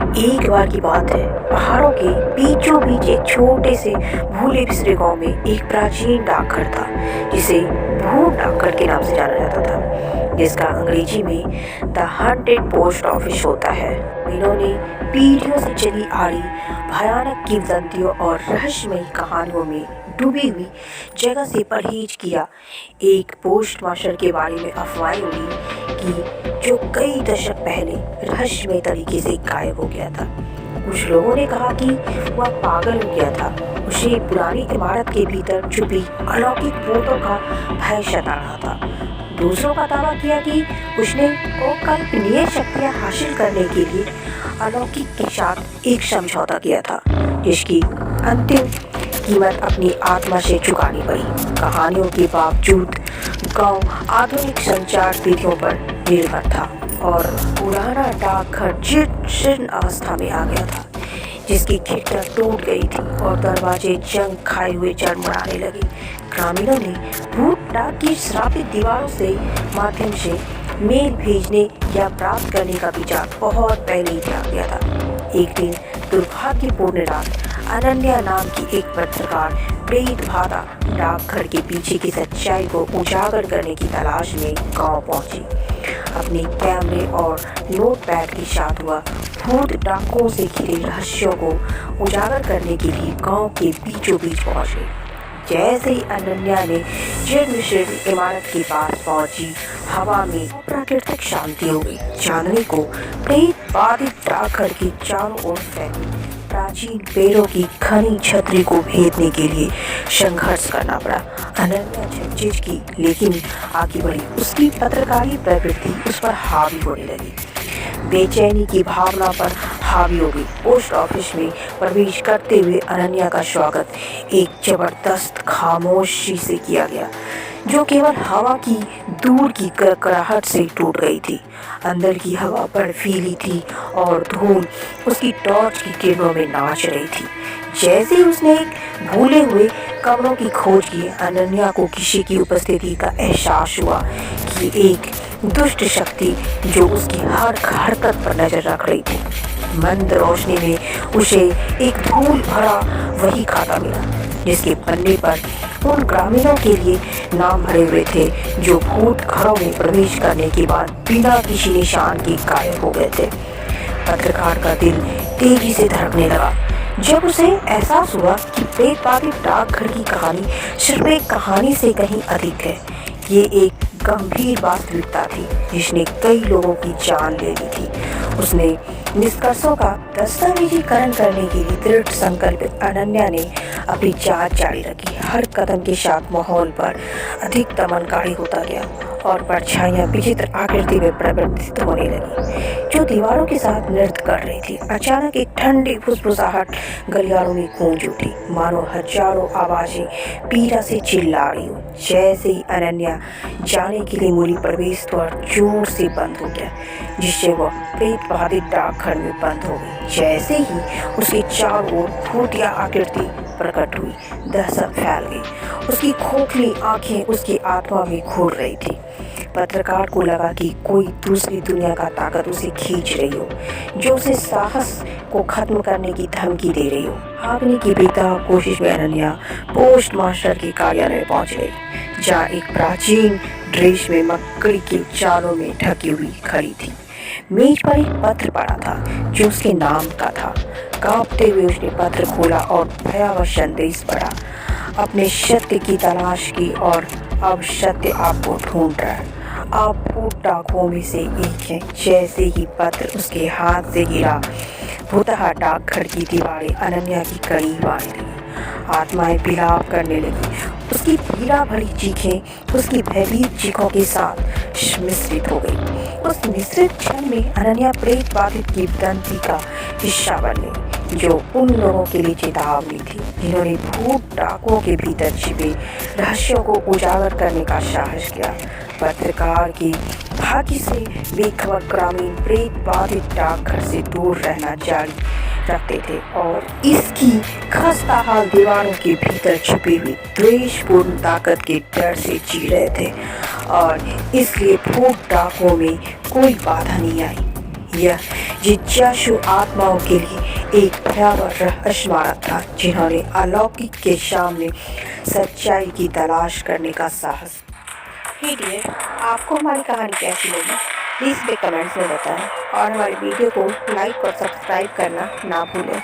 एक बार की बात है, पहाड़ों के बीचों बीच एक छोटे से भूले बिसरे गांव में एक प्राचीन डाकघर था जिसे भूत डाकघर के नाम से जाना जाता था, जिसका अंग्रेजी में द हंटेड पोस्ट ऑफिस होता है। इन्होंने पीढ़ियों से चली आ रही भयानक किंवदंतियों और रहस्यमयी कहानियों में डूबी हुई जगह से परहेज किया। एक पोस्ट मास्टर के बारे में अफवाहें उड़ी कि जो कई दशक पहले रहस्यमय तरीके से गायब हो गया था। कुछ लोगों ने कहा कि वह पागल हो गया था, उसे पुरानी इमारत के भीतर छुपी अलौकिक भूतों का भय सता रहा था। दूसरों का दावा किया कि उसने अकल्पनीय शक्तियां हासिल करने के लिए अलौकिक के साथ एक समझौता किया था, जिसकी अंतिम कीमत अपनी आत्मा से चुकानी पड़ी। कहानियों के बावजूद गांव आधुनिक संचार विधियों पर निर्भर था और पुराना डाकघर जीर्ण अवस्था में आ गया था, जिसकी खिड़कियां टूट गई थी और दरवाजे जंग खाए हुए चरमराने लगे। ग्रामीणों ने भूत डाक की श्रापित दीवारों से माध्यम से मेल भेजने या प्राप्त करने का विचार बहुत पहले ही आ गया था। एक दिन दुर्भाग्यपूर्ण रात अनन्या नाम की एक पत्रकार प्रेत भादा डाकघर के पीछे की सच्चाई को उजागर करने की तलाश में गांव पहुंची। अपने कैमरे और नोटपैड के साथ हुआ भूत डाकों से घिरे रहस्यों को उजागर करने के लिए गांव के बीचों बीच पहुंचे। जैसे ही अनन्या ने जीर्ण इमारत के पास पहुंची, हवा में प्राकृतिक शांति हो गई। चांदनी को प्रेत बाधित डाकघर के चारों ओर फैली प्राचीन पेड़ों की घनी छतरी को भेदने के लिए संघर्ष करना पड़ा। अनन्या झिझकी लेकिन आगे बढ़ी। उसकी पत्रकारी प्रवृत्ति उस पर हावी होने लगी, बेचैनी की भावना पर हावी हो गई। पोस्ट ऑफिस में प्रवेश करते हुए अनन्या का स्वागत एक जबरदस्त खामोशी से किया गया, जो केवल हवा की दूर की कड़कड़ाहट से टूट गई थी। अंदर की हवा बर्फीली थी और धूल उसकी टॉर्च की किरणों में नाच रही थी। जैसे ही उसने एक भूले हुए कमरों की खोज की, अनन्या को किसी की उपस्थिति का एहसास हुआ कि एक दुष्ट शक्ति जो उसकी हर हरकत पर नजर रख रही थी। मंद रोशनी में उसे एक धूल भरा वही खाता मिला, जिसके पन्ने पर उन ग्रामीणों के लिए नाम भरे हुए थे जो भूत घरों में प्रवेश करने के बाद बिना किसी निशान के गायब हो गए थे। पत्रकार का दिल तेजी से धड़कने लगा जब उसे एहसास हुआ कि प्रेत बाधित डाकघर की कहानी सिर्फ एक कहानी से कहीं अधिक है। ये एक गंभीर वास्तविकता थी जिसने कई लोगों की जान ले ली थी। उसने निष्कर्षों का दस्तावेजीकरण करने के लिए दृढ़ संकल्पित अनन्या ने अपनी जांच जारी रखी। हर कदम के साथ माहौल पर अधिक दमनकारी होता गया और परछाइयां विचित्र आकृति में परिवर्तित होने लगी, जो दीवारों के साथ नृत्य कर रही थी। अचानक एक ठंडी फुसफुसाहट गलियारों में गूंज उठी, मानो हजारों आवाजें पीड़ा से चिल्ला रही हो। जैसे ही अनन्या जाने के लिए मूली प्रवेश द्वार जोर से बंद हो गया, जिससे वह प्रेत बाधित डाकघर में बंद हो गई। जैसे ही उसके चारों ओर भूतिया आकृति प्रकट हुई, दहशत फैल गई। उसकी खोखली आंखें उसकी आत्मा में घूर रही थी। पत्रकार को लगा कि कोई दूसरी दुनिया का ताकत उसे खींच रही हो, जो उसे साहस को खत्म करने की धमकी दे रही हो। भागने की बेताब कोशिश में अनन्या पोस्ट मास्टर के कार्यालय पहुंच गई, जहाँ एक प्राचीन ड्रेस में मकड़ी के जालों में ढकी हुई खड़ी थी। मेज पर एक पत्र पड़ा था जो उसके नाम का था। कांपते हुए उसने पत्र खोला और भयावह संदेश पढ़ा। अपने सत्य की तलाश की और अब सत्य आपको ढूंढ रहा है। आप भूत डाकुओं में से एक हैं। जैसे ही पत्र उसके हाथ से गिरा, भूतहा डाकघर की दीवारें अनन्या की करीब आने लगी। आत्माएं विलाप करने लगी। उसकी पीड़ा भरी चीखें उसकी भयभीत चीखों के साथ मिश्रित हो गई। उस मिश्रित क्षण में अनन्या प्रेत बाधित किंवदंती का हिस्सा बन गई, जो उन लोगों के लिए चेतावनी थी जिन्होंने भूत डाकुओं के भीतर छिपे रहस्यों को उजागर करने का साहस किया। पत्रकार की भाग्य से बेखबर ग्रामीण प्रेत बाधित डाकघर से दूर रहना जारी रखते थे और इसकी खस्ताहाल दीवारों के भीतर छुपी हुई द्वेषपूर्ण ताकत के डर से जी रहे थे और इसलिए भूत डाकुओं में कोई बाधा नहीं आई। यह जिज्ञासु आत्माओं के लिए एक भयावह रहस्य मार्ग था, जिन्होंने अलौकिक के सामने सच्चाई की तलाश करने का साहस। डियर, आपको हमारी कहानी कैसी लगी प्लीज़ कमेंट्स में बताएं और हमारी वीडियो को लाइक और सब्सक्राइब करना ना भूलें।